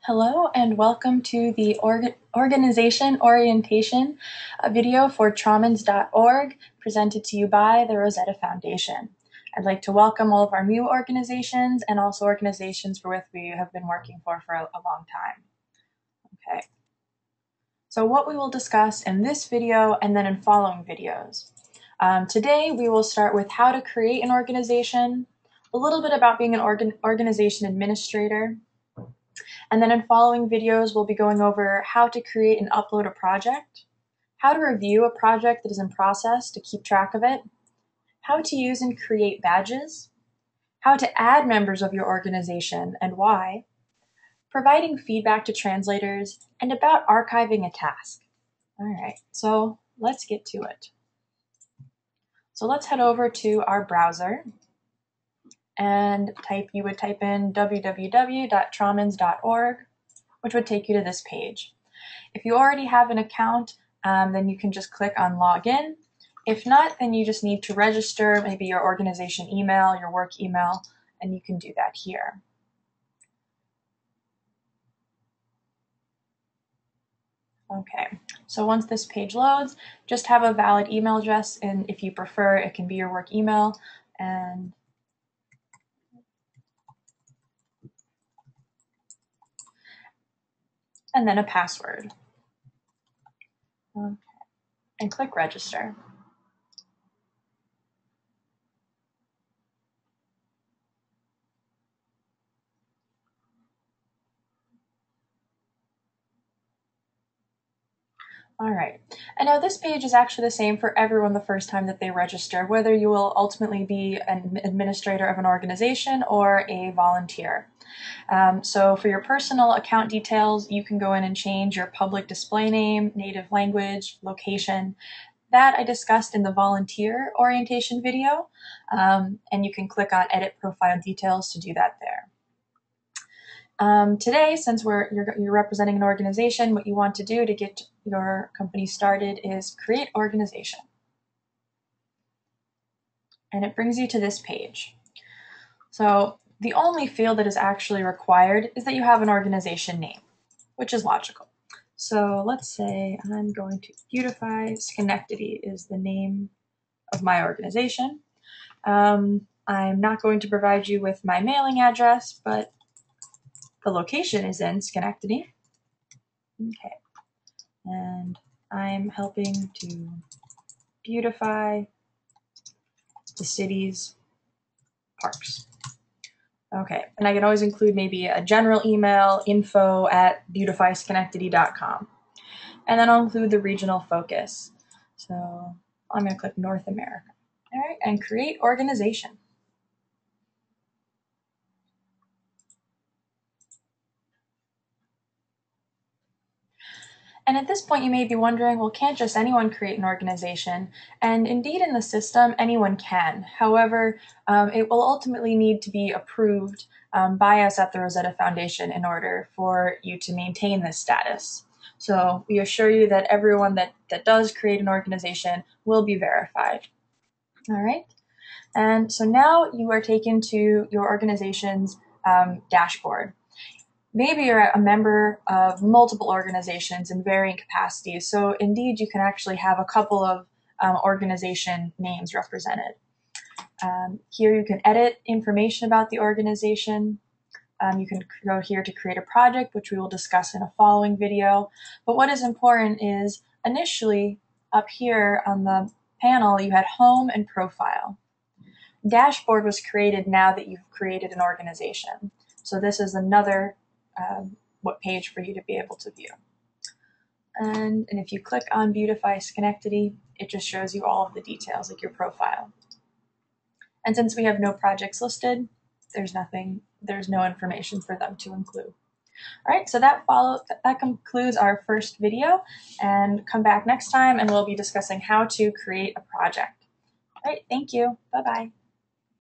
Hello and welcome to the organization orientation video for Captions.org presented to you by the Rosetta Foundation. I'd like to welcome all of our new organizations and also organizations for which we have been working for a long time. Okay. So what we will discuss in this video and then in following videos. Today we will start with how to create an organization, a little bit about being an organization administrator, and then in following videos, we'll be going over how to create and upload a project, how to review a project that is in process to keep track of it, how to use and create badges, how to add members of your organization and why, providing feedback to translators, and about archiving a task. All right, so let's get to it. So let's head over to our browser and you would type in www.captions.org, which would take you to this page. If you already have an account, then you can just click on login. If not, then you just need to register maybe your organization email, your work email, and you can do that here. Okay, so once this page loads, just have a valid email address, and if you prefer, it can be your work email, and then a password. Okay. And click register. All right, and now this page is actually the same for everyone the first time that they register, whether you will ultimately be an administrator of an organization or a volunteer. So for your personal account details, you can go in and change your public display name, native language, location. That I discussed in the volunteer orientation video, and you can click on edit profile details to do that there. Today, since you're representing an organization, what you want to do to get your company started is create organization. And it brings you to this page. So the only field that is actually required is that you have an organization name, which is logical. So let's say I'm going to Beautify Schenectady is the name of my organization. I'm not going to provide you with my mailing address, but the location is in Schenectady. Okay. And I'm helping to beautify the city's parks. Okay, and I can always include maybe a general email, info@beautifyschenectady.com. And then I'll include the regional focus. So I'm going to click North America. All right, and create organization. And at this point, you may be wondering, well, can't just anyone create an organization? And indeed, in the system, anyone can. However, it will ultimately need to be approved by us at the Rosetta Foundation in order for you to maintain this status. So we assure you that everyone that does create an organization will be verified. All right. And so now you are taken to your organization's dashboard. Maybe you're a member of multiple organizations in varying capacities, so indeed you can actually have a couple of organization names represented. Here you can edit information about the organization. You can go here to create a project, which we will discuss in a following video. But what is important is initially up here on the panel, you had home and profile. Dashboard was created now that you've created an organization. So this is another what page for you to be able to view. And if you click on Beautify Schenectady, it just shows you all of the details, like your profile. And since we have no projects listed, there's no information for them to include. All right, so that concludes our first video, and come back next time and we'll be discussing how to create a project. All right, thank you. Bye-bye.